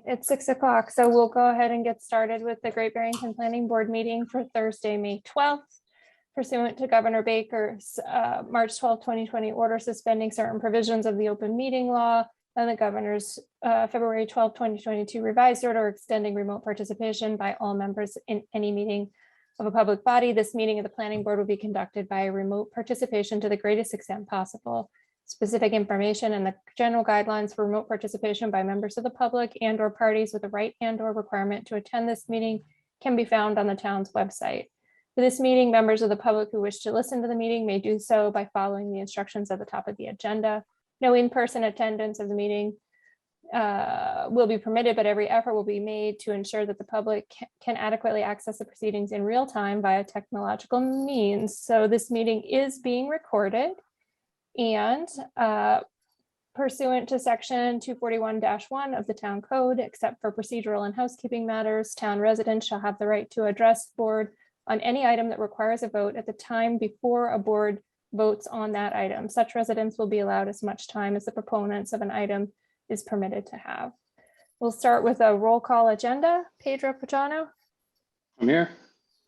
right, it's 6 o'clock, so we'll go ahead and get started with the Great Barrington Planning Board meeting for Thursday, May 12th. Pursuant to Governor Baker's March 12, 2020 order suspending certain provisions of the open meeting law and the governor's February 12, 2022 revised order extending remote participation by all members in any meeting of a public body. This meeting of the planning board will be conducted by remote participation to the greatest extent possible. Specific information and the general guidelines for remote participation by members of the public and or parties with a right and or requirement to attend this meeting can be found on the town's website. For this meeting, members of the public who wish to listen to the meeting may do so by following the instructions at the top of the agenda. No in-person attendance of the meeting will be permitted, but every effort will be made to ensure that the public can adequately access the proceedings in real time via technological means. So this meeting is being recorded. And pursuant to section 241-1 of the town code, except for procedural and housekeeping matters, town residents shall have the right to address the board on any item that requires a vote at the time before a board votes on that item. Such residents will be allowed as much time as the proponents of an item is permitted to have. We'll start with a roll call agenda. Pedro Pagano. I'm here.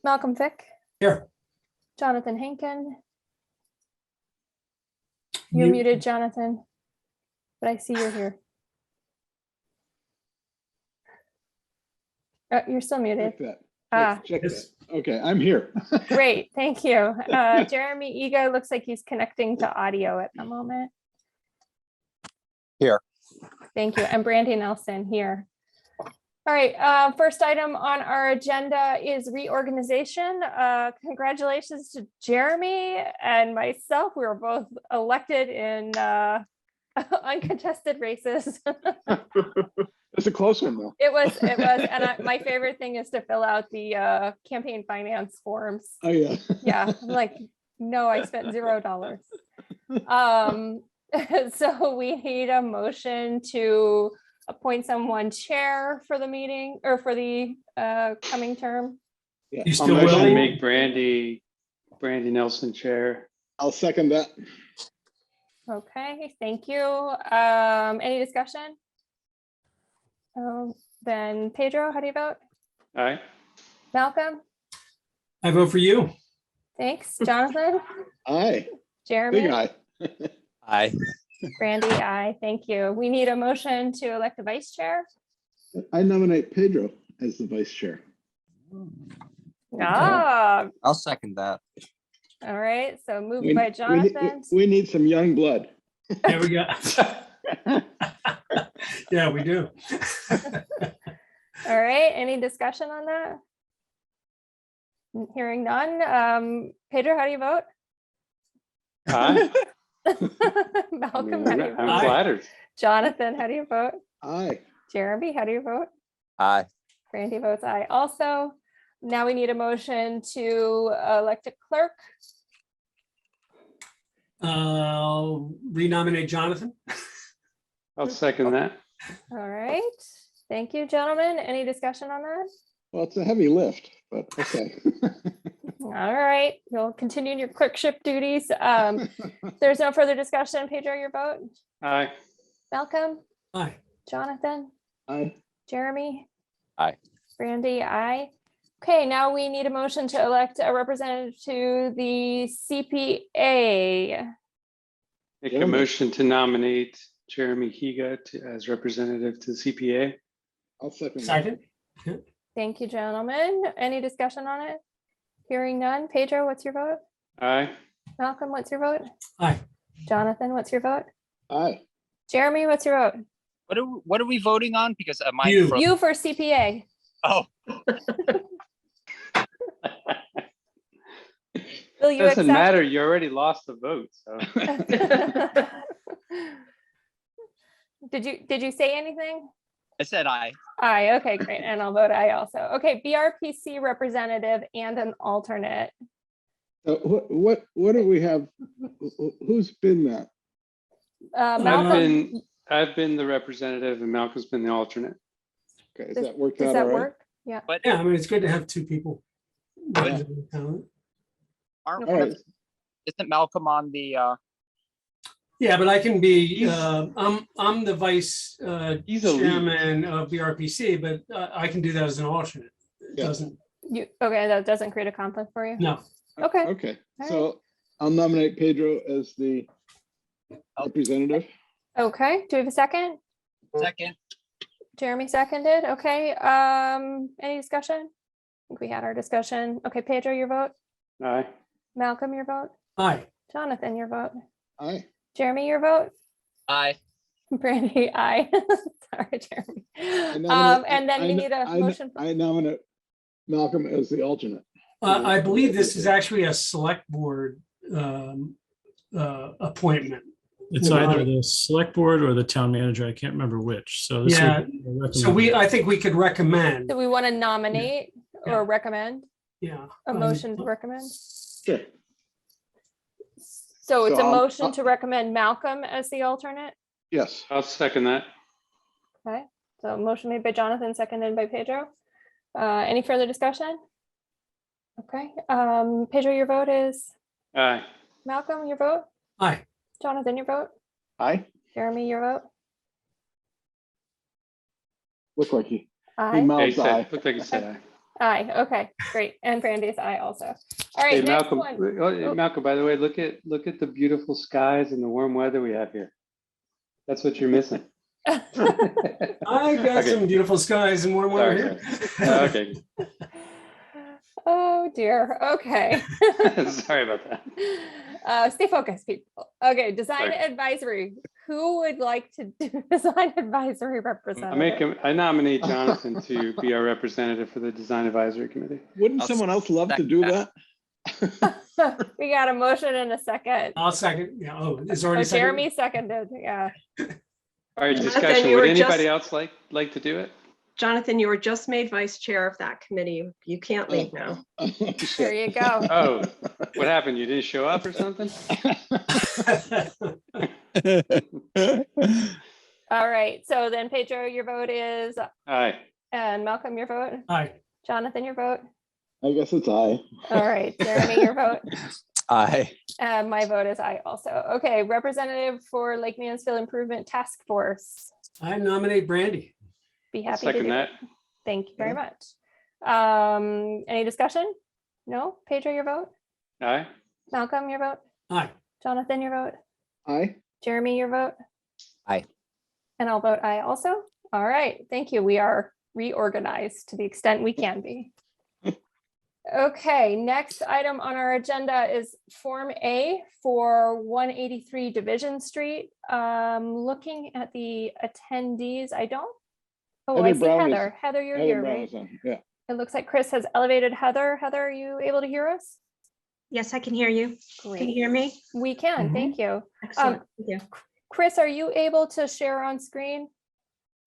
Malcolm Fick. Here. Jonathan Henkin. You're muted, Jonathan, but I see you're here. You're still muted. Check that. Check that. Okay, I'm here. Great, thank you. Jeremy Higa looks like he's connecting to audio at the moment. Here. Thank you. And Brandy Nelson here. All right, first item on our agenda is reorganization. Congratulations to Jeremy and myself. We were both elected in uncontested races. It's a close one though. It was, and my favorite thing is to fill out the campaign finance forms. Oh yeah. Yeah, I'm like, no, I spent $0. So we need a motion to appoint someone chair for the meeting or for the coming term. Yeah. You I'll still motion to willing? make Brandy Nelson chair. I'll second that. Okay, thank you. Any discussion? Then Pedro, how do you vote? Aye. Malcolm? I vote for you. Thanks. Jonathan? Aye. Jeremy? Big aye. Aye. Brandy, aye. Thank you. We need a motion to elect a vice chair. I nominate Pedro as the vice chair. Ah, I'll second that. all right. So moved by Jonathan. We need some young blood. There we go. Yeah, we do. All right. Any discussion on that? Hearing none. Pedro, how do you vote? Aye. Malcolm, how do you I'm vote? flattered. Jonathan, how do you vote? Aye. Jeremy, how do you vote? Aye. Brandy votes aye. Also, now we need a motion to elect a clerk. I'll renominate Jonathan. I'll second that. All right. Thank you, gentlemen. Any discussion on that? Well, it's a heavy lift, but okay. All right. You'll continue your clerkship duties. There's no further discussion. Pedro, your vote? Aye. Malcolm? Aye. Jonathan? Aye. Jeremy? Aye. Brandy, aye. Okay, now we need a motion to elect a representative to the CPA. Make a motion to nominate Jeremy Higa as representative to the CPA. I'll second that. Second. Thank you, gentlemen. Any discussion on it? Hearing none. Pedro, what's your vote? Aye. Malcolm, what's your vote? Aye. Jonathan, what's your vote? Aye. Jeremy, what's your vote? What are we voting on? Because mine You. froze. You for CPA. Oh, Will you Doesn't accept? matter. You already lost the vote. So Did you say anything? I said aye. Aye, okay, great. And I'll vote aye also. Okay, BRPC representative and an alternate. What do we have? Who's been that? Malcolm, I've been the representative and Malcolm's been the alternate. Okay, does that worked does out that all right? work? Yeah. But Yeah, I mean, it's good to have two people. Yeah. Yeah, aren't All one of, right. isn't Malcolm on the Yeah, but I can be, I'm the vice He's a lead. chairman of the RPC, but I can do that as an alternate. It Yeah. doesn't, Okay, that doesn't create a conflict for you? no. Okay, Okay, All so I'll nominate Pedro as the representative. okay. Do we have a second? Second. Jeremy seconded. Okay, any discussion? I think we had our discussion. Okay, Pedro, your vote. Aye. Malcolm, your vote. Aye. Jonathan, your vote. Aye. Jeremy, your vote. Aye. Brandy, aye. Sorry, Jeremy. nominate- And then we I- need a I- motion. I nominate Malcolm as the alternate. I believe this is actually a select board appointment. It's either the select board or the town manager. I can't remember which. So this Yeah. would be a So I think we could recommend, Do we want to nominate Yeah. or recommend? yeah. A motion to recommend? Sure. So it's a So I'll- motion to recommend Malcolm as the alternate? Yes. I'll second that. Okay, so motion made by Jonathan, seconded by Pedro. Any further discussion? Okay, Pedro, your vote is? Aye. Malcolm, your vote? Aye. Jonathan, your vote? Aye. Jeremy, your vote? Look like he Aye. Yeah, he mouths aye. said, looked like he said aye. Aye, okay, great. And Brandy's aye also. All Hey, right, next Malcolm, one. oh, Malcolm, by the way, look at the beautiful skies and the warm weather we have here. That's what you're missing. I got Okay. some beautiful skies and warm weather Sorry. here. Okay. Oh dear, okay. Sorry about that. Stay focused, people. Okay, design Sorry. advisory. Who would like to do design advisory representative? I nominate Jonathan to be our representative for the Design Advisory Committee. Wouldn't I'll someone else love to second do that. that? We got a motion and a second. I'll second, yeah, oh, it's Oh, already seconded. Jeremy seconded, yeah. All right, Jonathan, discussion. you Would were anybody just- else like to do it? Jonathan, you were just made vice chair of that committee. You can't leave now. There you go. Oh, what happened? You didn't show up or something? All right, so then Pedro, your vote is, Aye. and Malcolm, your vote, Aye. Jonathan, your vote. I guess it's aye. All right, Jeremy, your vote. Aye. My vote is aye also. Okay, representative for Lake Mansfield Improvement Task Force. I nominate Brandy. Be I'll happy to second do that. it. Thank you very much. Any discussion? No? Pedro, your vote? Aye. Malcolm, your vote? Aye. Jonathan, your vote? Aye. Jeremy, your vote? Aye. And I'll vote aye also. All right, thank you. We are reorganized to the extent we can be. Okay, next item on our agenda is Form A for 183 Division Street. Looking at the attendees, I don't. Oh, I Heather see Brown is- Heather. Heather, you're Heather here, Brown right? is on, yeah. It looks like Chris has elevated Heather. Heather, are you able to hear us? Yes, I can hear you. Can you Great. hear me? We can, thank you. Excellent. Thank you. Chris, are you able to share on screen?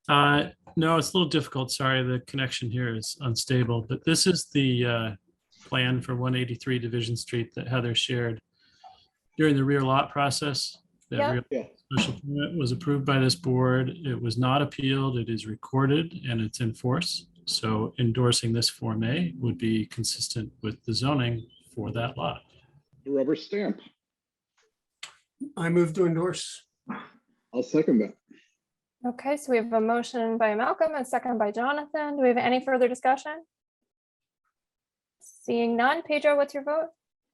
No, it's a little difficult. Sorry, the connection here is unstable, but this is the plan for 183 Division Street that Heather shared during the rear lot process. That Yep. rear Yeah. special permit was approved by this board. It was not appealed. It is recorded and it's in force. So endorsing this Form A would be consistent with the zoning for that lot. Rubber stamp. I move to endorse. I'll second that. Okay, so we have a motion by Malcolm and a second by Jonathan. Do we have any further discussion? Seeing none. Pedro, what's your vote?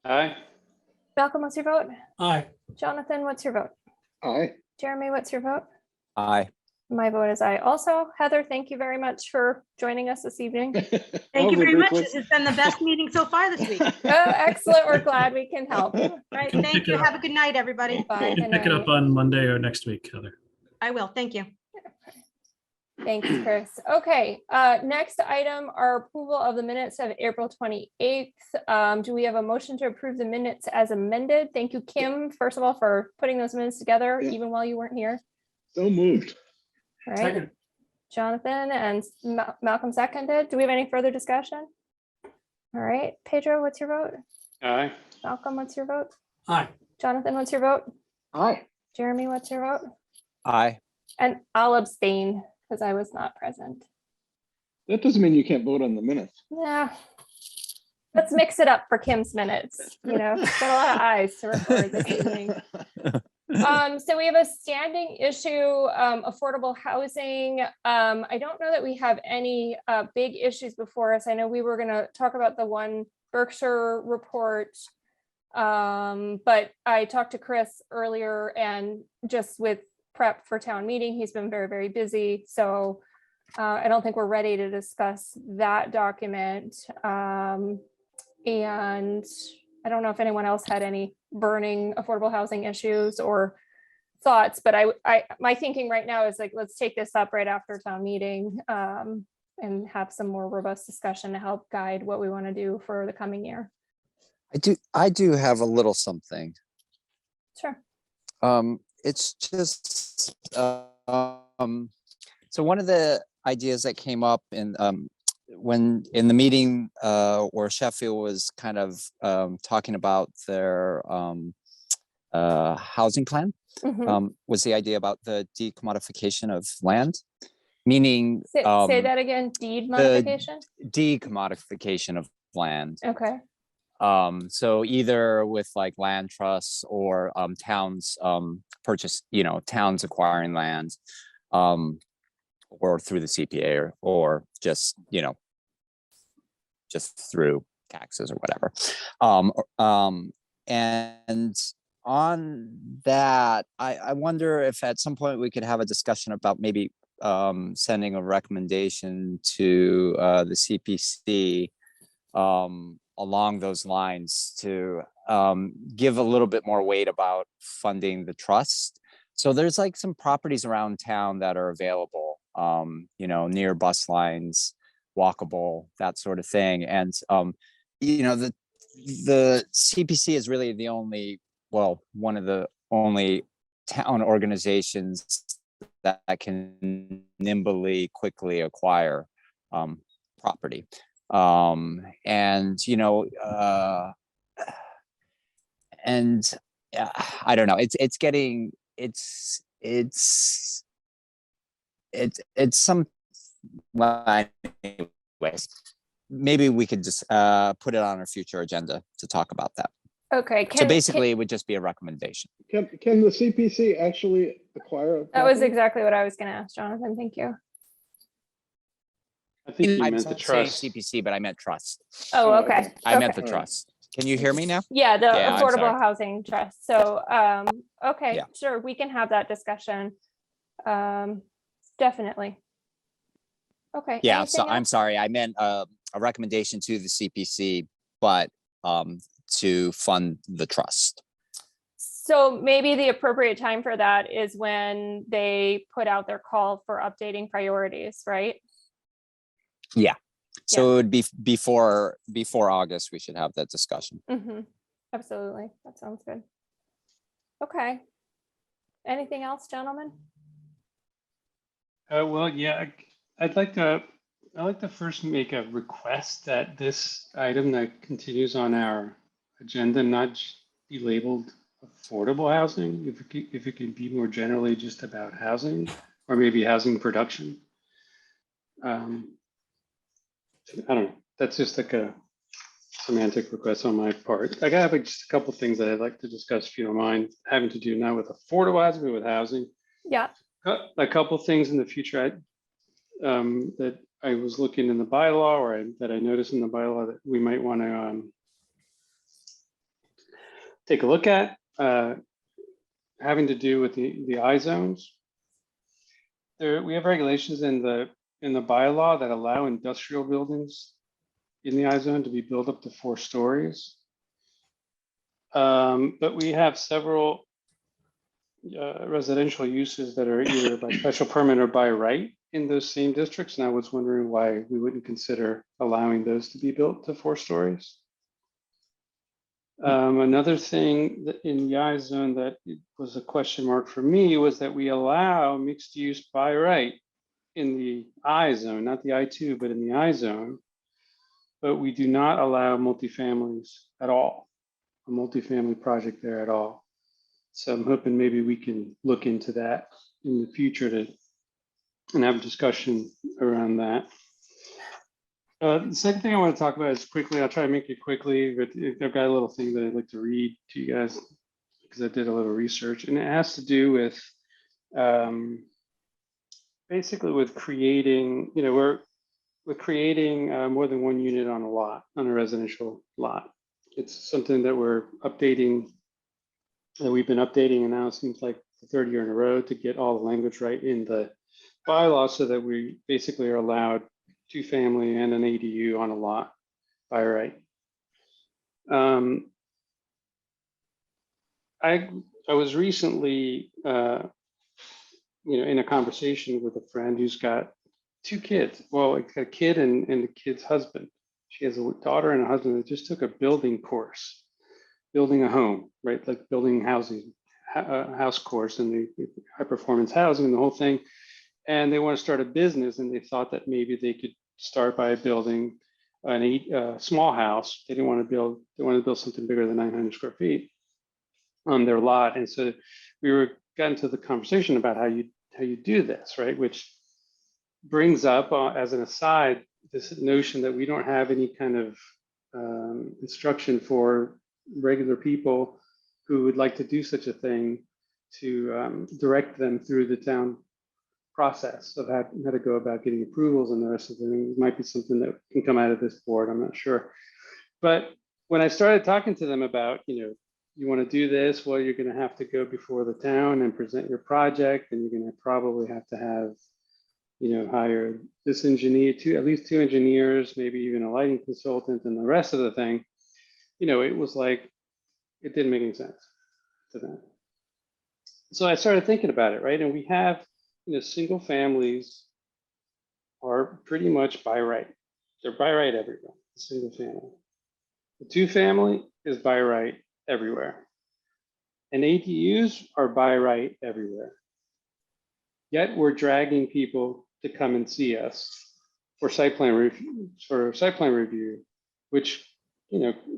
Aye. Malcolm, what's your vote? Aye. Jonathan, what's your vote? Aye. Jeremy, what's your vote? Aye. My vote is aye also. Heather, thank you very much for joining us this evening. Thank you very much. This has been the best meeting so far this week. Oh, excellent. We're glad we can help. Right. Can Thank pick you. it up. Have a good night, everybody. Bye. You can pick it up on Monday or next week, Heather. I will. Thank you. Thanks, Chris. Okay, next item, our approval of the minutes of April 28th. Do we have a motion to approve the minutes as amended? Thank you, Kim, first of all, for putting those minutes together, Yeah. even while you weren't here. So moved. All right, Second. Jonathan and Malcolm seconded. Do we have any further discussion? All right, Pedro, what's your vote? Aye. Malcolm, what's your vote? Aye. Jonathan, what's your vote? Aye. Jeremy, what's your vote? Aye. And I'll abstain because I was not present. That doesn't mean you can't vote on the minutes. Yeah. Let's mix it up for Kim's minutes, you know, got a lot of eyes to record this evening. So we have a standing issue, affordable housing. I don't know that we have any big issues before us. I know we were gonna talk about the one Berkshire report. But I talked to Chris earlier, and just with prep for town meeting, he's been very, very busy. So I don't think we're ready to discuss that document. And I don't know if anyone else had any burning affordable housing issues or thoughts, but my thinking right now is like, let's take this up right after town meeting, and have some more robust discussion to help guide what we want to do for the coming year. I do have a little something. Sure. It's just, so one of the ideas that came up when in the meeting where Sheffield was kind of talking about their housing plan, Mhm. was the idea about the decommodification of land, meaning Say that again, deed modification? decommodification of land. Okay, So either with like land trusts or towns purchase, towns acquiring land, or through the CPA or just, just through taxes or whatever. And on that, I wonder if at some point we could have a discussion about maybe sending a recommendation to the CPC along those lines to give a little bit more weight about funding the trust. So there's like some properties around town that are available, near bus lines, walkable, that sort of thing. And, the CPC is really one of the only town organizations that can nimbly, quickly acquire property. And I don't know, it's some, well, anyways, maybe we could just put it on our future agenda to talk about that. okay. So basically, it would just be a recommendation. Can the CPC actually acquire? That was property? exactly what I was gonna ask, Jonathan. Thank you. I think you I'm meant the not saying trust. CPC, but I meant trust. Oh, okay. I meant the Okay. trust. Can you hear me now? Yeah, the Yeah, I'm Affordable sorry. Housing Trust. So, okay, Yeah. sure, we can have that discussion. Definitely. Okay. Yeah, so anything I'm else? sorry. I meant a recommendation to the CPC, but to fund the trust. So maybe the appropriate time for that is when they put out their call for updating priorities, right? So it would be before August, we should have that discussion. Mm-hmm. Absolutely. That sounds good. Okay. Anything else, gentlemen? Well, yeah, I'd like to first make a request that this item that continues on our agenda not be labeled affordable housing, if it can be more generally just about housing or maybe housing production. I don't know. That's just like a semantic request on my part. I have just a couple things that I'd like to discuss, if you don't mind, having to do not with affordable housing, but with housing. Yeah. A couple things in the future that I was looking in the bylaw, or that I noticed in the bylaw that we might want to take a look at, having to do with the I zones. We have regulations in the bylaw that allow industrial buildings in the I zone to be built up to 4 stories. But we have several residential uses that are either by special permit or by right in those same districts. And I was wondering why we wouldn't consider allowing those to be built to 4 stories. Another thing that in the I zone that was a question mark for me was that we allow mixed use by right in the I zone, not the I2, but in the I zone. But we do not allow multifamilies at all, a multifamily project there at all. So I'm hoping maybe we can look into that in the future and have a discussion around that. The second thing I want to talk about is quickly, I'll try to make it quickly, but I've got a little thing that I'd like to read to you guys. because I did a little research, and it has to do with basically with creating, we're creating more than one unit on a lot, on a residential lot. It's something that we're updating, that we've been updating, and now it seems like the third year in a row to get all the language right in the bylaw so that we basically are allowed 2-family and an ADU on a lot by right. I was recently, in a conversation with a friend who's got 2 kids. Well, a kid and the kid's husband. She has a daughter and a husband that just took a building course, building a home, right? Like building housing, house course, and the high performance housing and the whole thing. And they want to start a business, and they thought that maybe they could start by building a small house. They wanted to build something bigger than 900 square feet on their lot. And so we got into the conversation about how you do this, right? Which brings up as an aside this notion that we don't have any kind of instruction for regular people who would like to do such a thing to direct them through the town process of how to go about getting approvals and the rest of the thing. It might be something that can come out of this board, I'm not sure. But when I started talking to them about, you want to do this, well, you're going to have to go before the town and present your project, and you're going to probably have to have, hire this engineer, at least 2 engineers, maybe even a lighting consultant, and the rest of the thing. It was like, it didn't make any sense to them. So I started thinking about it, right? And we have, single families are pretty much by right. They're by right everywhere, single family. The 2-family is by right everywhere. And ADUs are by right everywhere. Yet we're dragging people to come and see us for site plan review, which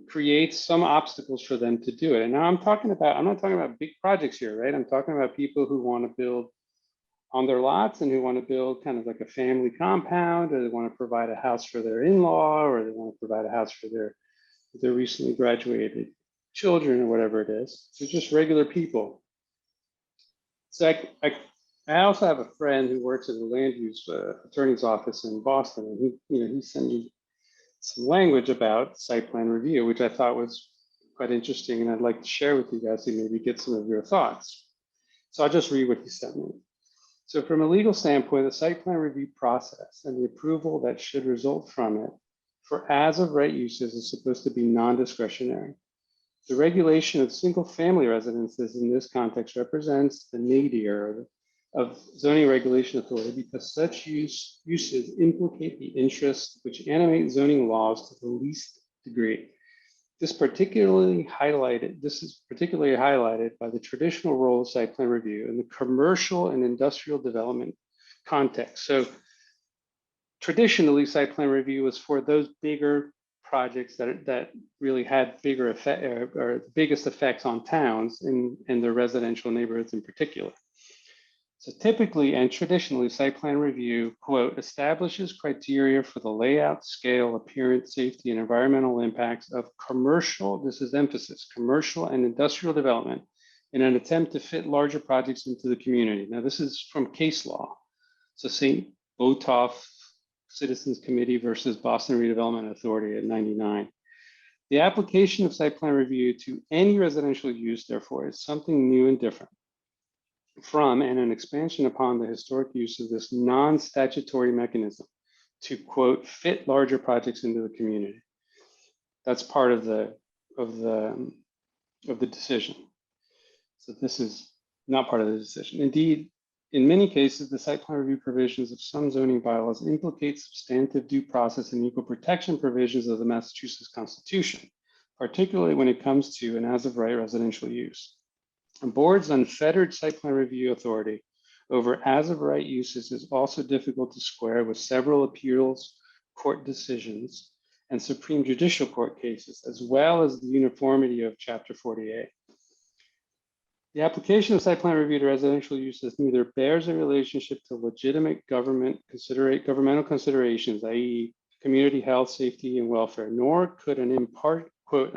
creates some obstacles for them to do it. And now I'm not talking about big projects here, right? I'm talking about people who want to build on their lots and who want to build kind of like a family compound, or they want to provide a house for their in-law, or they want to provide a house for their recently graduated children, or whatever it is. So just regular people. So I also have a friend who works at the land use attorney's office in Boston, and he sent me some language about site plan review, which I thought was quite interesting, and I'd like to share with you guys to maybe get some of your thoughts. So I'll just read what he sent me. So from a legal standpoint, the site plan review process and the approval that should result from it for as of right uses is supposed to be non-discretionary. The regulation of single family residences in this context represents the nadir of zoning regulation authority because such uses implicate the interests which animate zoning laws to the least degree. This is particularly highlighted by the traditional role of site plan review in the commercial and industrial development context. So traditionally, site plan review was for those bigger projects that really had bigger effect or biggest effects on towns and their residential neighborhoods in particular. So typically and traditionally, site plan review, quote, establishes criteria for the layout, scale, appearance, safety, and environmental impacts of commercial, this is emphasis, commercial and industrial development in an attempt to fit larger projects into the community. Now, this is from case law. So St. Botolph Citizens Committee versus Boston Redevelopment Authority at 99. The application of site plan review to any residential use, therefore, is something new and different from and an expansion upon the historic use of this non-statutory mechanism to, quote, fit larger projects into the community. That's part of the decision. So this is not part of the decision. Indeed, in many cases, the site plan review provisions of some zoning bylaws implicate substantive due process and equal protection provisions of the Massachusetts Constitution, particularly when it comes to an as of right residential use. A board's unfettered site plan review authority over as of right uses is also difficult to square with several appeals court decisions and Supreme Judicial Court cases, as well as the uniformity of Chapter 48. The application of site plan review to residential uses neither bears a relationship to legitimate governmental considerations, i.e. community health, safety, and welfare, nor could an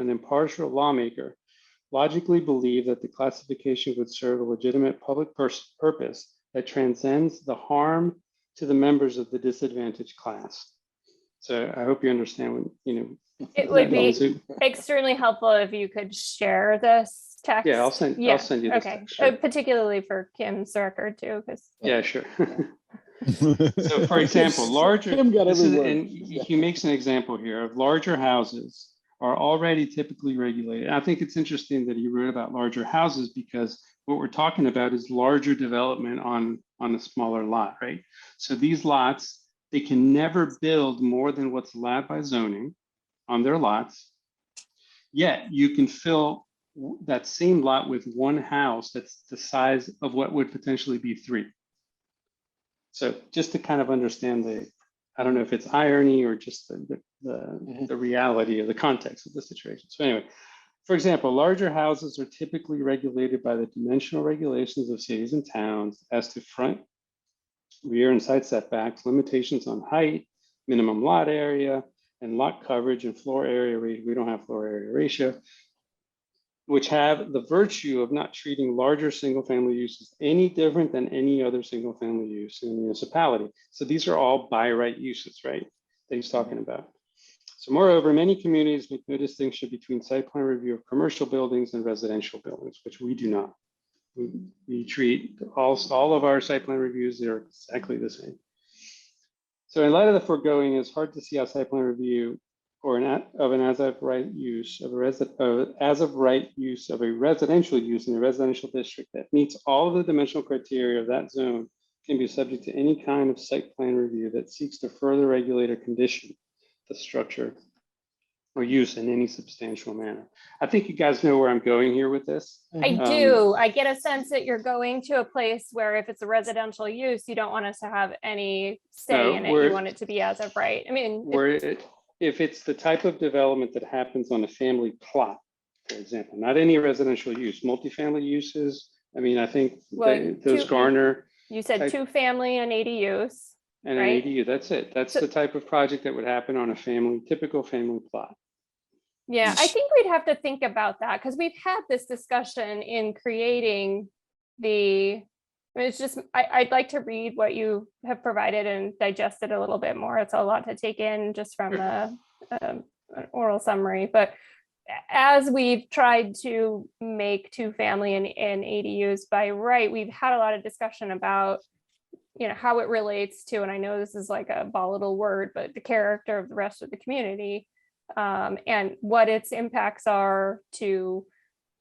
impartial lawmaker logically believe that the classification would serve a legitimate public purpose that transcends the harm to the members of the disadvantaged class. So I hope you understand what, It would be so- extremely helpful if you could share this text. Yeah, I'll send you this Okay, text, sure. particularly for Kim's record too, because. Yeah, sure. So for example, larger, Kim got this is, every word. and he makes an example here of larger houses are already typically regulated. I think it's interesting that he wrote about larger houses because what we're talking about is larger development on a smaller lot, right? So these lots, they can never build more than what's allowed by zoning on their lots. Yet you can fill that same lot with one house that's the size of what would potentially be 3. So just to kind of understand I don't know if it's irony or just the reality of the context of the situation. So anyway, for example, larger houses are typically regulated by the dimensional regulations of cities and towns as to front, rear, and side setbacks, limitations on height, minimum lot area, and lot coverage and floor area. We don't have floor area ratio, which have the virtue of not treating larger single-family uses any different than any other single-family use in the municipality. So these are all by right uses, right, that he's talking about. So moreover, many communities make no distinction between site plan review of commercial buildings and residential buildings, which we do not. We treat all of our site plan reviews, they're exactly the same. So in light of the foregoing, it's hard to see how site plan review or an as of right use of a residential use in a residential district that meets all of the dimensional criteria of that zone can be subject to any kind of site plan review that seeks to further regulate or condition the structure or use in any substantial manner. I think you guys know where I'm going here with this. I do. I get a sense that you're going to a place where if it's a residential use, you don't want us to have any say in it. You want it to be as of right. I mean, if it's the type of development that happens on a family plot, for example, not any residential use, multifamily uses. I mean, I think those garner. You said 2-family and ADUs. And right? an ADU, that's it. That's the type of project that would happen on a typical family plot. Yeah, I think we'd have to think about that because we've had this discussion in creating it's just, I'd like to read what you have provided and digest it a little bit more. It's a lot to take in just from an oral summary, but as we've tried to make 2-family and ADUs by right, we've had a lot of discussion about how it relates to, and I know this is like a volatile word, but the character of the rest of the community, and what its impacts are to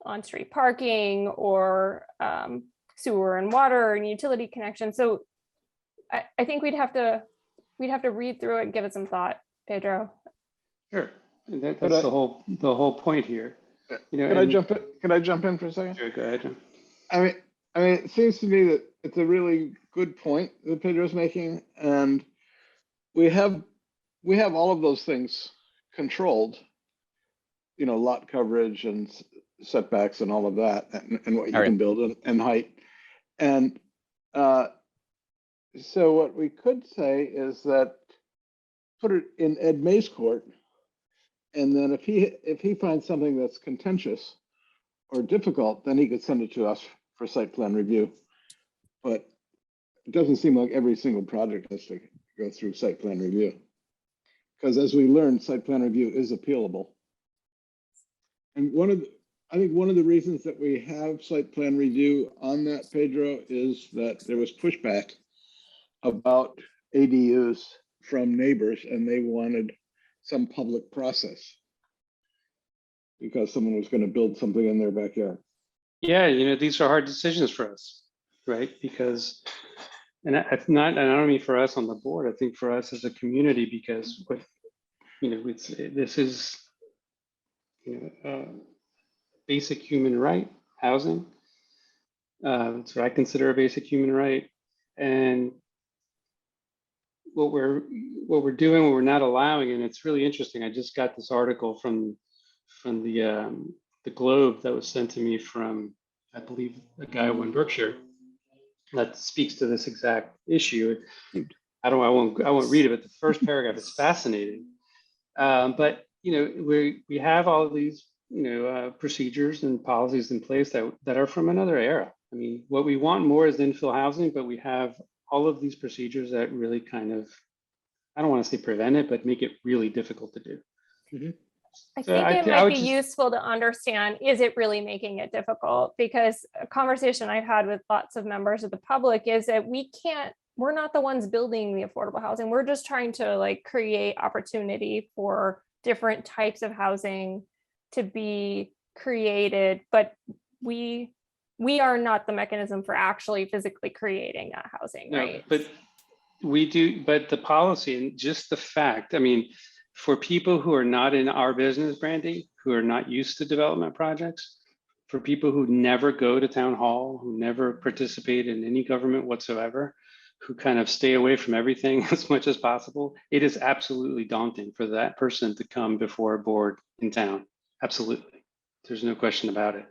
on-street parking or sewer and water and utility connections. So I think we'd have to read through it and give it some thought, Pedro. Sure, and that's the whole point here. Can I jump in? Can I jump in for a second? Sure, go ahead, John. I mean, it seems to me that it's a really good point that Pedro's making, and we have all of those things controlled, lot coverage and setbacks and all of that, and what you can build and height. And so what we could say is that put it in Ed May's court, and then if he finds something that's contentious or difficult, then he could send it to us for site plan review. But it doesn't seem like every single project has to go through site plan review. Because as we learned, site plan review is appealable. And I think one of the reasons that we have site plan review on that, Pedro, is that there was pushback about ADUs from neighbors, and they wanted some public process because someone was going to build something in their backyard. Yeah, these are hard decisions for us, right? Because, and I don't mean for us on the board, I think for us as a community, because this is basic human right, housing. It's what I consider a basic human right. And what we're doing, what we're not allowing, and it's really interesting. I just got this article from the Globe that was sent to me from, I believe, a guy in Berkshire that speaks to this exact issue. I won't read it, but the first paragraph is fascinating. But we have all of these procedures and policies in place that are from another era. I mean, what we want more is infill housing, but we have all of these procedures that really kind of, I don't want to say prevent it, but make it really difficult to do. I So think it I might would be just- useful to understand, is it really making it difficult? Because a conversation I've had with lots of members of the public is that we're not the ones building the affordable housing. We're just trying to like create opportunity for different types of housing to be created, but we are not the mechanism for actually physically creating that housing, No, right? but we do, but the policy and just the fact, I mean, for people who are not in our business, Brandy, who are not used to development projects, for people who never go to town hall, who never participate in any government whatsoever, who kind of stay away from everything as much as possible, it is absolutely daunting for that person to come before a board in town. Absolutely. There's no question about it.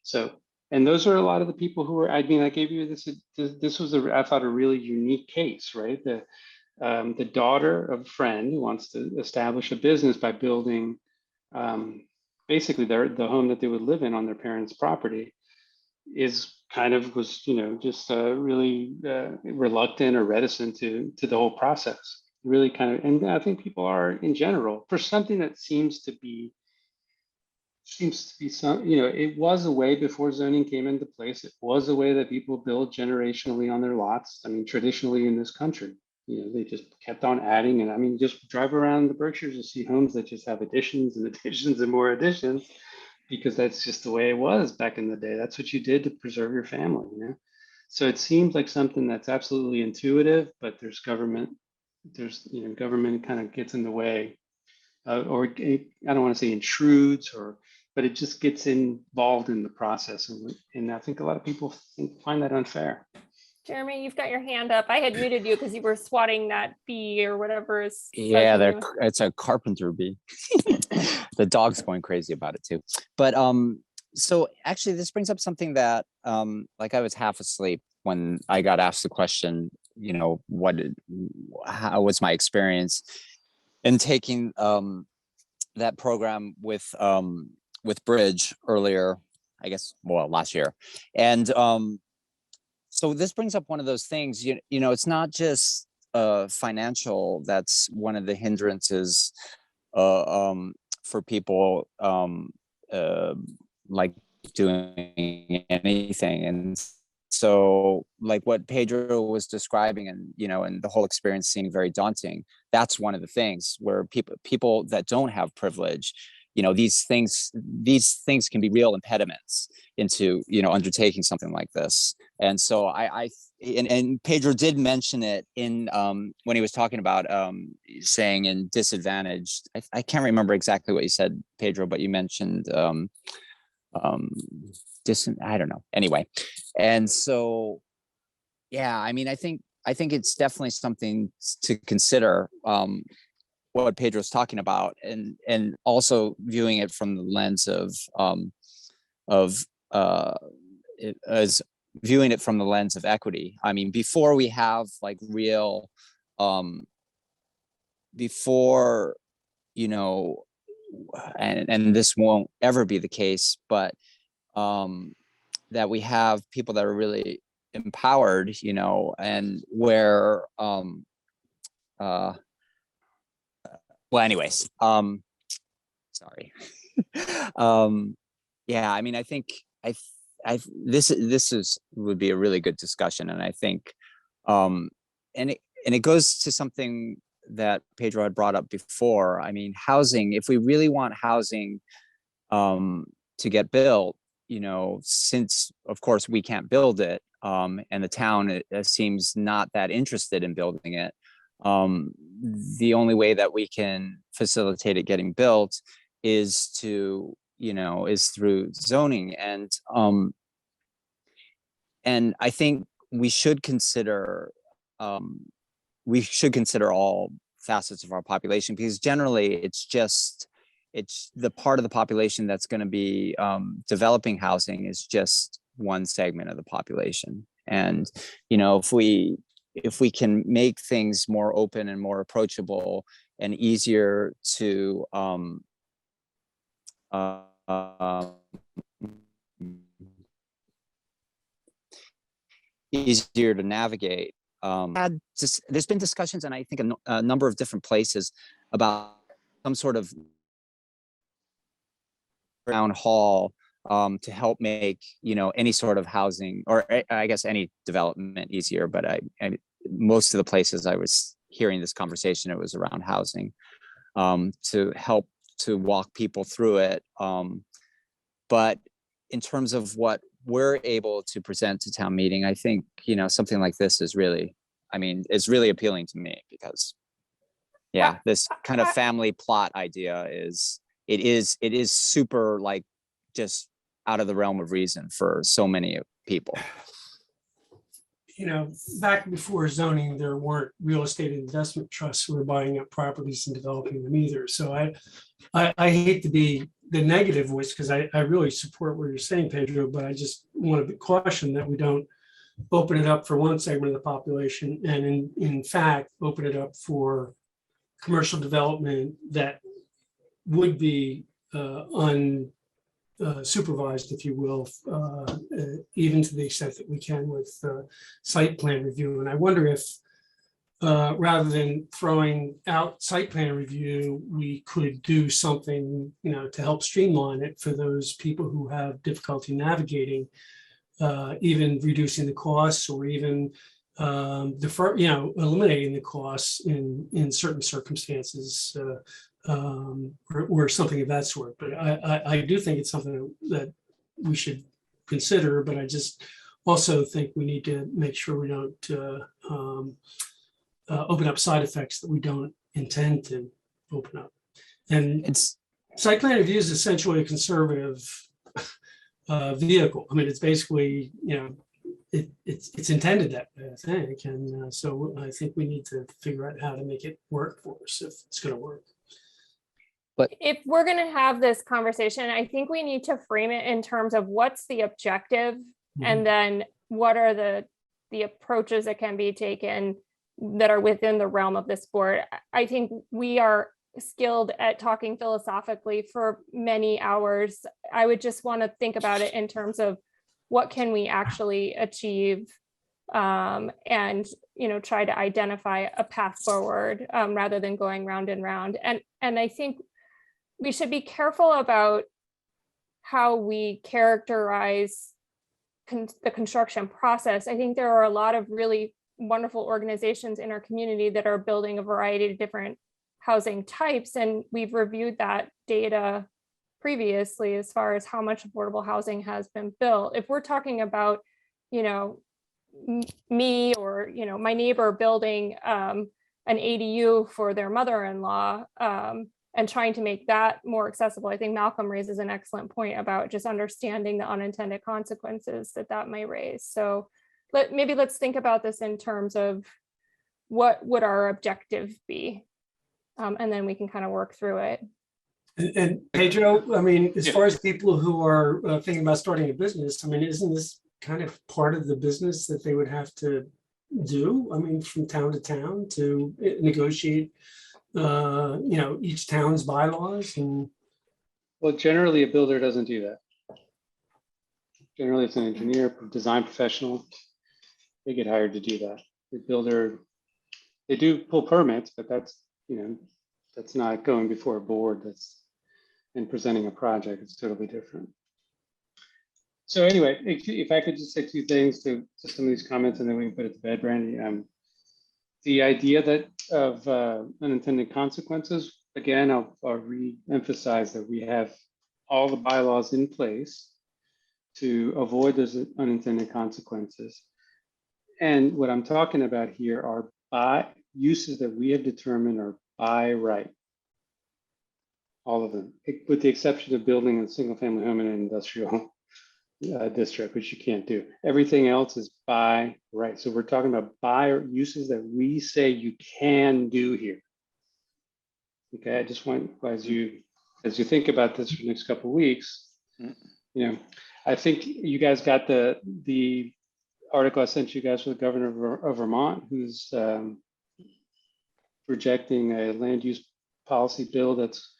So, and those are a lot of the people who are, I mean, I gave you this was I thought a really unique case, right? The daughter of a friend who wants to establish a business by building basically the home that they would live in on their parents' property was just really reluctant or reticent to the whole process. Really kind of, and I think people are in general for something that seems to be some, it was a way before zoning came into place. It was a way that people build generationally on their lots. I mean, traditionally in this country, they just kept on adding. And I mean, just drive around the Berkshires, you'll see homes that just have additions and additions and more additions, because that's just the way it was back in the day. That's what you did to preserve your family, So it seems like something that's absolutely intuitive, but there's government kind of gets in the way, or I don't want to say intrudes, but it just gets involved in the process. And I think a lot of people find that unfair. Jeremy, you've got your hand up. I had muted you because you were swatting that bee or whatever is. Yeah, bugging you. it's a carpenter bee. The dog's going crazy about it too. But so actually this brings up something that like I was half asleep when I got asked the question, how was my experience in taking that program with Bridge earlier, I guess, well, last year. And so this brings up one of those things, it's not just financial that's one of the hindrances for people like doing anything. And so like what Pedro was describing, and and the whole experience seeming very daunting, that's one of the things where people that don't have privilege, these things can be real impediments into undertaking something like this. And so and Pedro did mention it in when he was talking about saying in disadvantaged. I can't remember exactly what you said, Pedro, but you mentioned I don't know. Anyway, and so yeah, I mean, I think it's definitely something to consider. What Pedro's talking about, and also viewing it from the lens as viewing it from the lens of equity. I mean, before we have like real, before, and this won't ever be the case, but that we have people that are really empowered, and where well, anyways, sorry. Yeah, I mean, I think this would be a really good discussion. And I think, and it goes to something that Pedro had brought up before. I mean, housing, if we really want housing to get built, since of course we can't build it, and the town seems not that interested in building it, the only way that we can facilitate it getting built is through zoning. And I think we should consider all facets of our population, because generally it's the part of the population that's going to be developing housing is just one segment of the population. And if we can make things more open and more approachable and easier to easier to navigate. There's been discussions, and I think a number of different places about some sort of town hall to help make any sort of housing, or I guess any development, easier. But I most of the places I was hearing this conversation, it was around housing, to help to walk people through it. But in terms of what we're able to present to town meeting, I think something like this is really, it's really appealing to me, because this kind of family plot idea is super, like, just out of the realm of reason for so many people. Back before zoning, there weren't real estate investment trusts who were buying up properties and developing them either. So I hate to be the negative voice, because I really support what you're saying, Pedro, but I just want to caution that we don't open it up for one segment of the population, and in fact, open it up for commercial development that would be unsupervised, if you will, even to the extent that we can with site plan review. And I wonder if rather than throwing out site plan review, we could do something, to help streamline it for those people who have difficulty navigating, even reducing the costs, or even eliminating the costs in certain circumstances, or something of that sort. But I do think it's something that we should consider, but I just also think we need to make sure we don't open up side effects that we don't intend to open up. And site plan review is essentially a conservative vehicle. It's basically, it's intended that way, I think. And so I think we need to figure out how to make it work for us, if it's going to work. But if we're going to have this conversation, I think we need to frame it in terms of what's the objective, and then what are the approaches that can be taken that are within the realm of this board. I think we are skilled at talking philosophically for many hours. I would just want to think about it in terms of what can we actually achieve, and try to identify a path forward, rather than going round and round. And I think we should be careful about how we characterize the construction process. I think there are a lot of really wonderful organizations in our community that are building a variety of different housing types, and we've reviewed that data previously as far as how much affordable housing has been built. If we're talking about, me or my neighbor building an ADU for their mother-in-law, and trying to make that more accessible, I think Malcolm raises an excellent point about just understanding the unintended consequences that may raise. So maybe let's think about this in terms of what would our objective be, and then we can kind of work through it. And Pedro, as far as people who are thinking about starting a business, isn't this kind of part of the business that they would have to do? From town to town to negotiate, each town's bylaws. And Well, generally a builder doesn't do that. Generally it's an engineer, design professional. They get hired to do that. The builder, they do pull permits, but that's not going before a board and presenting a project. It's totally different. So anyway, if I could just say two things to some of these comments, and then we can put it to bed, Brandy. The idea of unintended consequences, again, I'll re-emphasize that we have all the bylaws in place to avoid those unintended consequences. And what I'm talking about here are uses that we have determined are by right. All of them, with the exception of building a single family home in an industrial district, which you can't do. Everything else is by right. So we're talking about by uses that we say you can do here. Okay, I just want, as you think about this for the next couple of weeks, I think you guys got the article I sent you guys from the governor of Vermont, who's rejecting a land use policy bill that's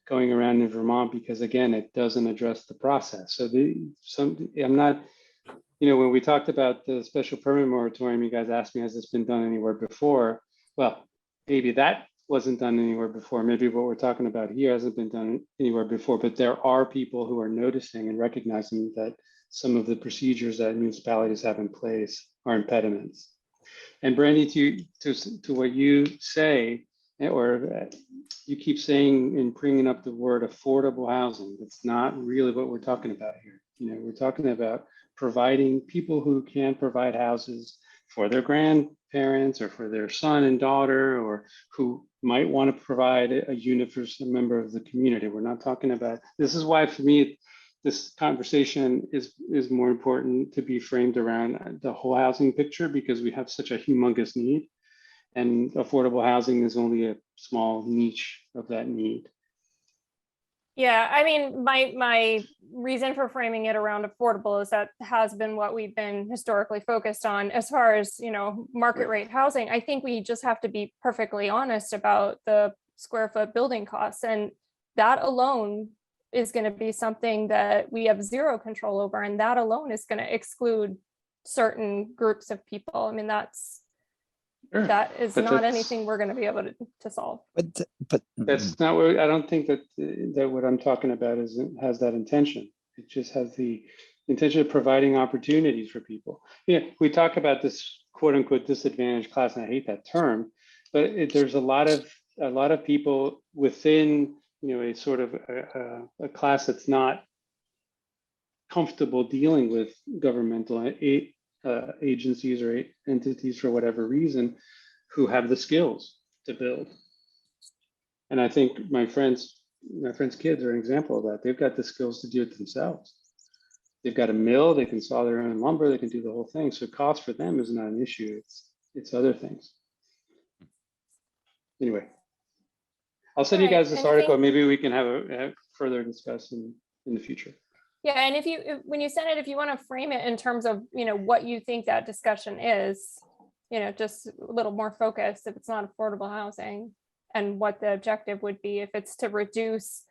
going around in Vermont, because again, it doesn't address the process. So I'm not, when we talked about the special permit moratorium, you guys asked me, has this been done anywhere before? Well, maybe that wasn't done anywhere before. Maybe what we're talking about here hasn't been done anywhere before, but there are people who are noticing and recognizing that some of the procedures that municipalities have in place are impediments. And Brandy, to what you say, or you keep saying and bringing up the word affordable housing. That's not really what we're talking about here. We're talking about providing people who can provide houses for their grandparents or for their son and daughter, or who might want to provide a unit for some member of the community. We're not talking about, this is why for me, this conversation is more important to be framed around the whole housing picture, because we have such a humongous need, and affordable housing is only a small niche of that need. Yeah, I mean, my reason for framing it around affordable is that has been what we've been historically focused on. As far as, market rate housing, I think we just have to be perfectly honest about the square foot building costs, and that alone is going to be something that we have zero control over, and that alone is going to exclude certain groups of people. I mean, that is not anything we're going to be able to solve. But that's not what, I don't think that what I'm talking about has that intention. It just has the intention of providing opportunities for people. We talk about this quote unquote disadvantaged class, and I hate that term, but there's a lot of people within a sort of a class that's not comfortable dealing with governmental agencies or entities for whatever reason, who have the skills to build. And I think my friend's kids are an example of that. They've got the skills to do it themselves. They've got a mill, they can saw their own lumber, they can do the whole thing. So cost for them is not an issue, it's other things. Anyway, I'll send you guys this article. Maybe we can have a further discussion in the future. Yeah, and when you send it, if you want to frame it in terms of, what you think that discussion is, just a little more focused, if it's not affordable housing, and what the objective would be. If it's to reduce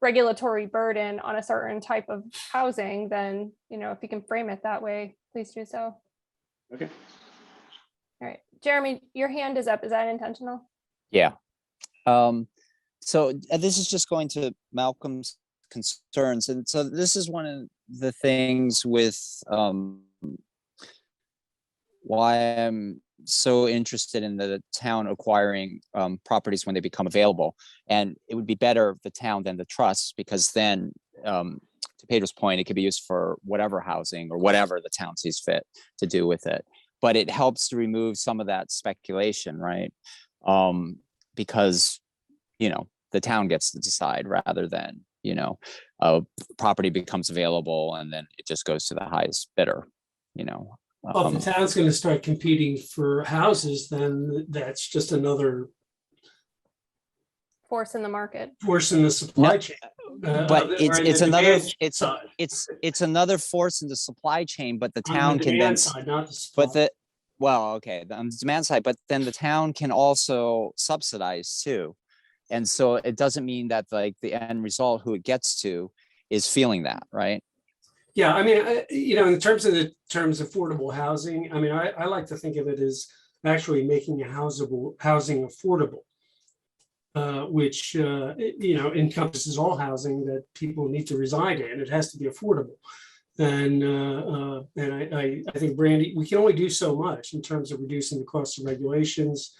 regulatory burden on a certain type of housing, then, if you can frame it that way, please do so. Okay. All right, Jeremy, your hand is up. Is that intentional? yeah. So this is just going to Malcolm's concerns. And so this is one of the things with why I'm so interested in the town acquiring properties when they become available. And it would be better the town than the trust, because then to Pedro's point, it could be used for whatever housing or whatever the town sees fit to do with it. But it helps to remove some of that speculation, right? Because, the town gets to decide rather than, property becomes available and then it just goes to the highest bidder, Well, if the town's going to start competing for houses, then that's just another Force in the market. force in the supply chain. But it's another force in the supply chain, but the town can then, side, not the supply. But on the demand side, but then the town can also subsidize too. And so it doesn't mean that like the end result, who it gets to, is feeling that, right? Yeah, I mean, in terms of affordable housing, I mean, I like to think of it as actually making housing affordable, which encompasses all housing that people need to reside in. It has to be affordable, and I think, Brandy, we can only do so much in terms of reducing the cost of regulations.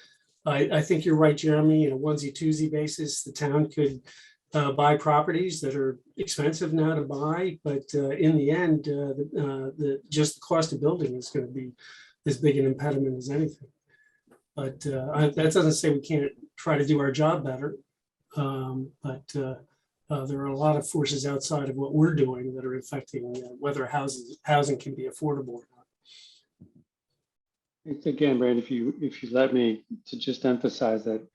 I think you're right, Jeremy. In a onesie-twosie basis, the town could buy properties that are expensive now to buy, but in the end, just the cost of building is going to be as big an impediment as anything. But that doesn't say we can't try to do our job better. But there are a lot of forces outside of what we're doing that are affecting whether housing can be affordable or not. Again, Brad, if you let me to just emphasize that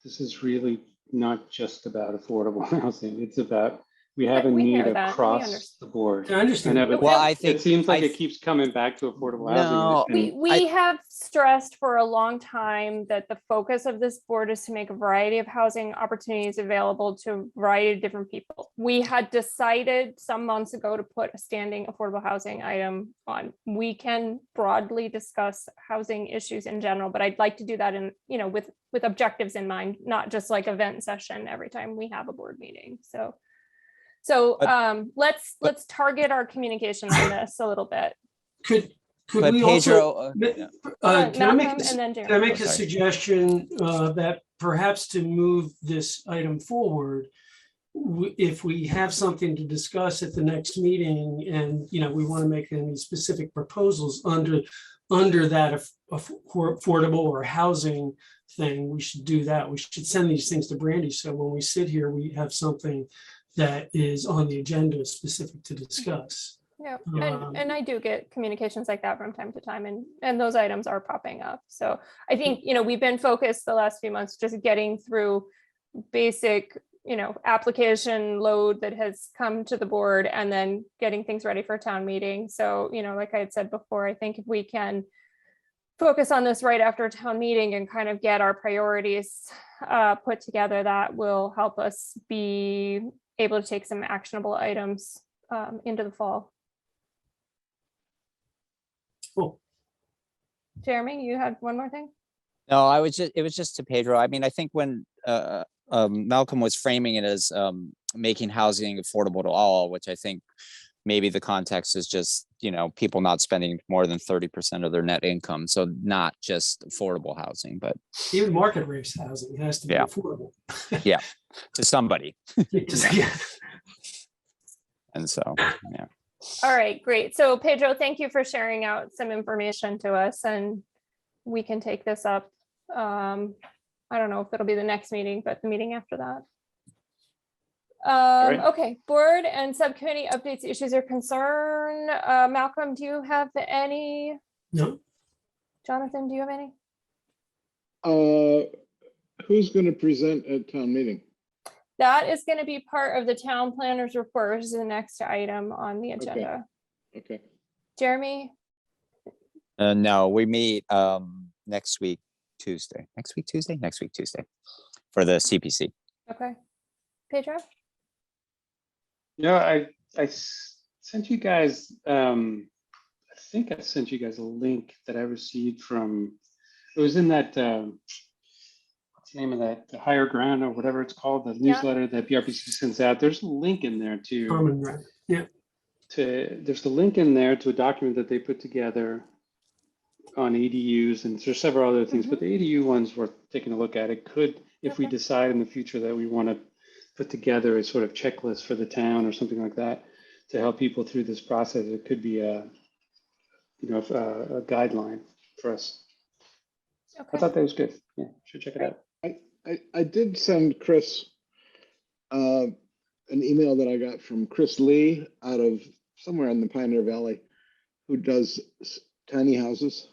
this is really not just about affordable housing. It's about we have a we hear need that. We across understand. the board. I understand. know, but Well, I think it seems like I it keeps coming back to affordable No, housing. and- We have stressed for a long time that the focus of this board is to make a variety of housing opportunities available to a variety of different people. We had decided some months ago to put a standing affordable housing item on. We can broadly discuss housing issues in general, but I'd like to do that in, with objectives in mind, not just like event session every time we have a board meeting. So let's target our communication on this a little bit. Could but we also, Pedro, yeah. can I make Malcolm a and then Can I Jeremy. make a Sorry. suggestion that perhaps to move this item forward, if we have something to discuss at the next meeting and, we want to make any specific proposals under that affordable or housing thing, we should do that. We should send these things to Brandy. So when we sit here, we have something that is on the agenda specific to discuss. Yeah, Um, and I do get communications like that from time to time, and those items are popping up. So I think, we've been focused the last few months just getting through basic, application load that has come to the board and then getting things ready for town meeting. So, like I had said before, I think if we can focus on this right after town meeting and kind of get our priorities put together, that will help us be able to take some actionable items into the fall. Cool. Jeremy, you had one more thing? No, it was just to Pedro. I mean, I think when Malcolm was framing it as making housing affordable to all, which I think maybe the context is just, people not spending more than 30% of their net income. So not just affordable housing, but Even market rate housing has to be Yeah. affordable. to somebody. Yeah. And so, yeah. All right, great. So Pedro, thank you for sharing out some information to us, and we can take this up. I don't know if it'll be the next meeting, but the meeting after that. right. Okay, board and subcommittee updates, issues or concern. Malcolm, do you have any? No, Jonathan, do you have any? Who's going to present at town meeting? That is going to be part of the town planner's report, which is the next item on the agenda. Okay. Jeremy? No, we meet next week, Tuesday. Next week, Tuesday for the CPC. Okay. Pedro? Sent you guys, I think I sent you guys a link that I received from, it was in that, what's the name of that, the Higher Ground or whatever it's called, the newsletter that PRPC sends out. There's a link in there Carmen, right. Yeah. there's the link in there to a document that they put together on ADUs, and there's several other things, but the ADU one's worth taking a look at. It could, if we decide in the future that we want to put together a sort of checklist for the town or something like that to help people through this process, it could be a guideline for us. I Okay. thought that was good. Yeah, should check it out. I did send Chris an email that I got from Chris Lee out of somewhere in the Pioneer Valley, who does tiny houses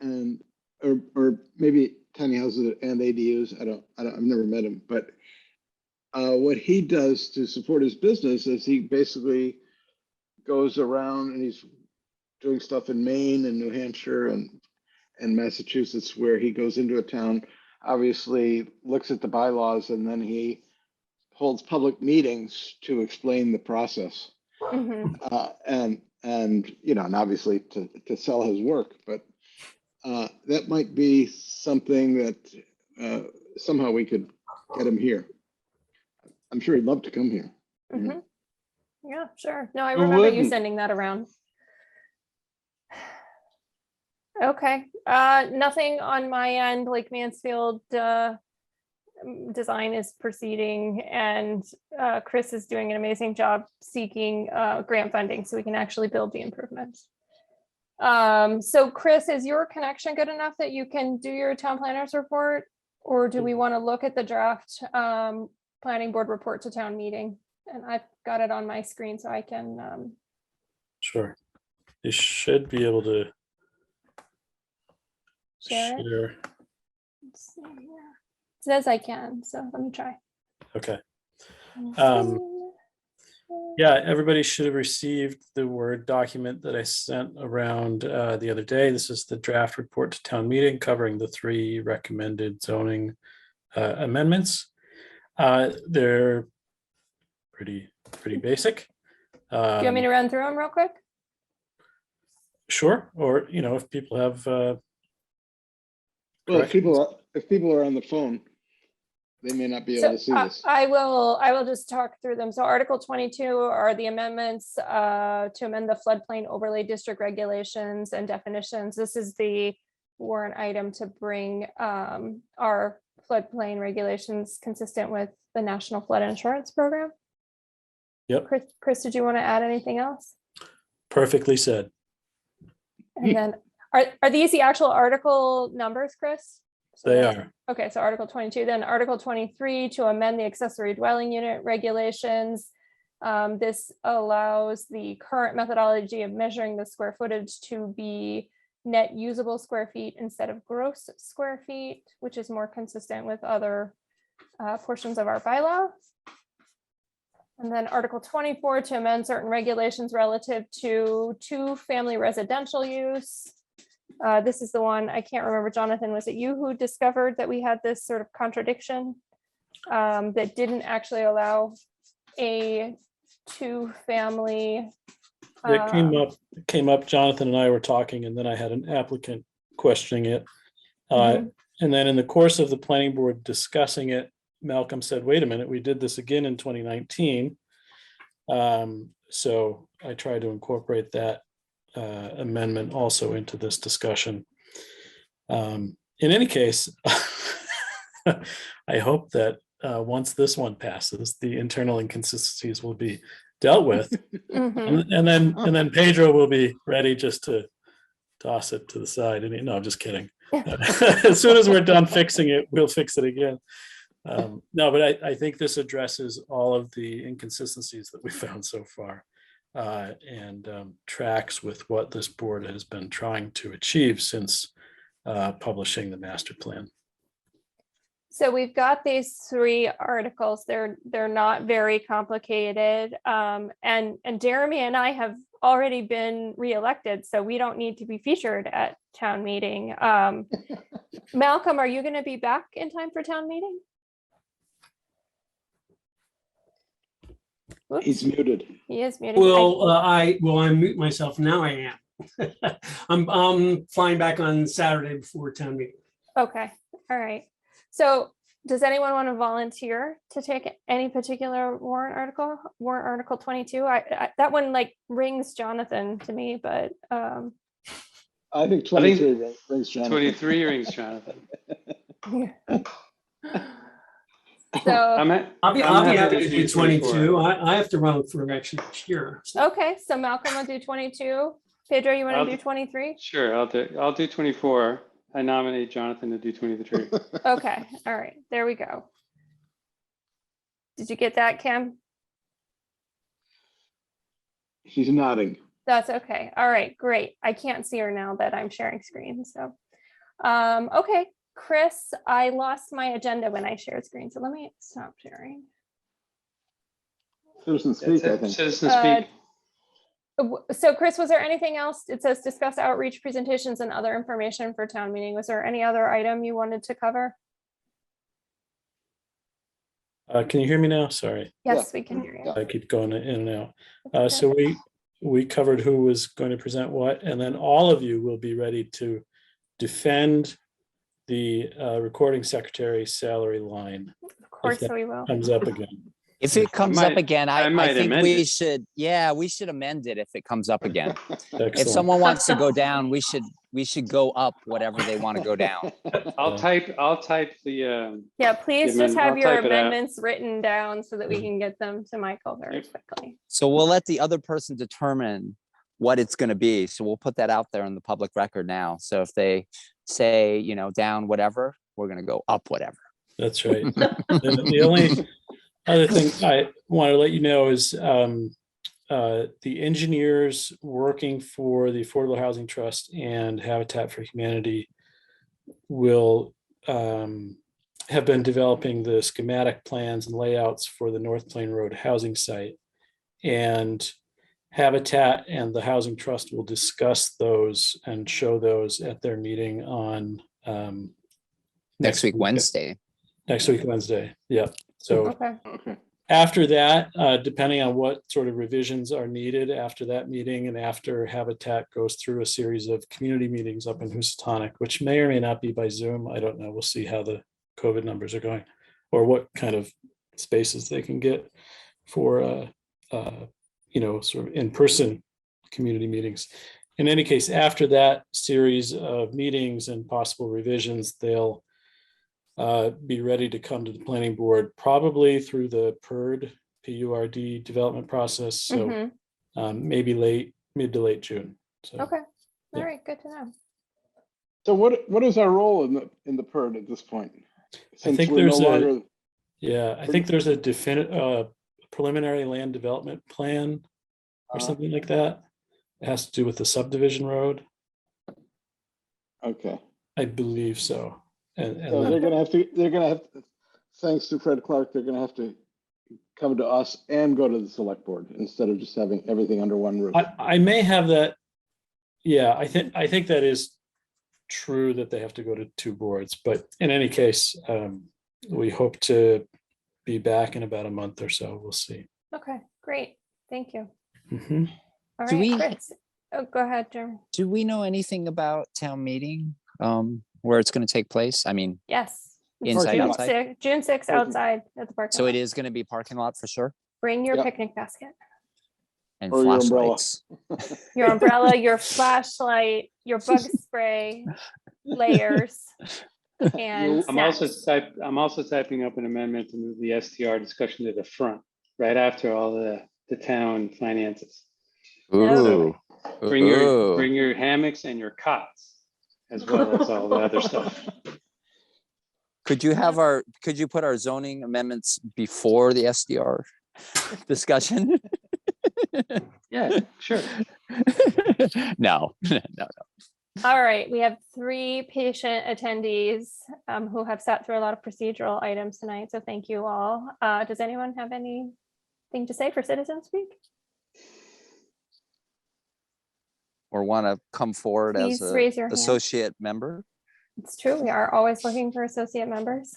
and or maybe tiny houses and ADUs. I've never met him, but what he does to support his business is he basically goes around and he's doing stuff in Maine and New Hampshire and Massachusetts, where he goes into a town, obviously looks at the bylaws, and then he holds public meetings to explain the process. And obviously to sell his work, but that might be something that somehow we could get him here. I'm sure he'd love to come here. Yeah, sure. No, I Who remember you wouldn't? sending that around. Okay, nothing on my end. Lake Mansfield design is proceeding, and Chris is doing an amazing job seeking grant funding so we can actually build the improvements. So Chris, is your connection good enough that you can do your town planners report, or do we want to look at the draft planning board report to town meeting? And I've got it on my screen so I can Sure. You should be able to share it. share. Let's see here. It says I can, so let me try. Okay. Let's Um, see. Yeah, everybody should have received the Word document that I sent around the other day. This is the draft report to town meeting covering the 3 recommended zoning amendments. They're pretty basic. Do you want me to run through them real quick? Sure, or if people have Well, if corrections. people are on the phone, they may not be able to see this. I will just talk through them. So Article 22 are the amendments to amend the floodplain overlay district regulations and definitions. This is the warrant item to bring our floodplain regulations consistent with the National Flood Insurance Program. Yep. Chris, did you want to add anything else? Perfectly said. And then are these the actual article numbers, Chris? So They that's- are. Okay, so Article 22, then Article 23 to amend the accessory dwelling unit regulations. This allows the current methodology of measuring the square footage to be net usable square feet instead of gross square feet, which is more consistent with other portions of our bylaw. And then Article 24 to amend certain regulations relative to 2-family residential use. This is the one, I can't remember, Jonathan, was it you who discovered that we had this sort of contradiction that didn't actually allow a 2-family? It came up, Jonathan and I were talking, and then I had an applicant questioning it. Mhm. And then in the course of the planning board discussing it, Malcolm said, wait a minute, we did this again in 2019. So I tried to incorporate that amendment also into this discussion. In any case, I hope that once this one passes, the internal inconsistencies will be dealt with. Mhm. And then Pedro will be ready just to toss it to the side. And no, I'm just kidding. As soon as we're done fixing it, we'll fix it again. No, but I think this addresses all of the inconsistencies that we found so far, and tracks with what this board has been trying to achieve since publishing the master plan. So we've got these 3 articles. They're not very complicated. And Jeremy and I have already been reelected, so we don't need to be featured at town meeting. Malcolm, are you going to be back in time for town meeting? Whoops, He's muted. he is muted. I mute myself now. I am. I'm flying back on Saturday before town meeting. Okay, all right. So does anyone want to volunteer to take any particular warrant article 22? That one like rings Jonathan to me, but I think 23 rings Jonathan. 23 rings Jonathan. so I'll be I'm happy to do 24. 22. I have to run for election next year. So. okay, so Malcolm will do 22. Pedro, you want I'll to do do- 23? Sure, I'll do 24. I nominate Jonathan to do 23. Okay, all right, there we go. Did you get that, Kim? She's nodding. That's okay. All right, great. I can't see her now that I'm sharing screen. So, okay, Chris, I lost my agenda when I shared screen. So let me stop sharing. Citizen speak, I think. Citizen speak. So Chris, was there anything else? It says discuss outreach presentations and other information for town meeting. Was there any other item you wanted to cover? Can you hear me now? Sorry, Yes, Yeah. we can hear you. Yeah. I keep going in and out. That's So okay. we covered who was going to present what, and then all of you will be ready to defend the recording secretary salary line Of course that we will. comes up again. If it comes up might- again, I I might think amend we it. should, we should amend it if it comes up again. If Excellent. someone wants to go down, we should go up whatever they want to go down. I'll type the, Yeah, please just amendment. have I'll your type it out. amendments written down so that we can get them to Michael very Yep. quickly. So we'll let the other person determine what it's going to be. So we'll put that out there in the public record now. So if they say, down whatever, we're going to go up whatever. That's right. And the only other thing I want to let you know is the engineers working for the Affordable Housing Trust and Habitat for Humanity will have been developing the schematic plans and layouts for the North Plain Road housing site. And Habitat and the Housing Trust will discuss those and show those at their meeting on Next week, Wednesday. Next week, Wednesday. Yep. So Okay, Okay. after that, depending on what sort of revisions are needed after that meeting and after Habitat goes through a series of community meetings up in Housatonic, which may or may not be by Zoom. I don't know. We'll see how the COVID numbers are going or what kind of spaces they can get for, sort of in-person community meetings. In any case, after that series of meetings and possible revisions, they'll be ready to come to the planning board, probably through the PURD development process. So maybe mid to late June. So, okay, all Yeah. right, good to know. So what is our role in the PERD at this point? Since think we're there's no a- longer, yeah, I think there's a preliminary land development plan or something like that. It has to do with the subdivision road. okay. I believe so. And So then- they're gonna have, thanks to Fred Clark, they're gonna have to come to us and go to the select board instead of just having everything under one roof. I may have that. Yeah, I think that is true that they have to go to two boards, but in any case, we hope to be back in about a month or so. We'll see. Okay, great, thank you. Mhm. All Do right, we- Chris. Oh, go ahead, Jeremy. Do we know anything about town meeting, where it's going to take place? I mean, Yes. It's Inside, June outside? 6th June 6th Parking. outside at the parking so lot. it is going to be parking lot for sure, Bring your Yep. picnic basket, and Or your umbrella. flashlights. your umbrella, your flashlight, your bug spray, layers, and I'm also snacks. I'm also typing up an amendment to move the STR discussion to the front, right after all the town finances. Ooh. Bring Ooh. your hammocks and your cots, as well as all the other stuff. Could you put our zoning amendments before the SDR discussion? Yeah, sure. No. All right, we have 3 patient attendees who have sat through a lot of procedural items tonight, so thank you all. Does anyone have anything to say for citizen speak? Or want to come forward Please as raise a your hand. associate member? It's true, we are always looking for associate members.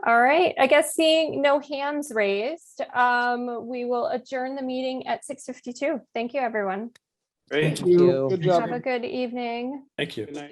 All right, I guess seeing no hands raised, we will adjourn the meeting at 6:52. Thank you, everyone. Great. Thank you. Good Have job. a good evening. Thank you. Good night.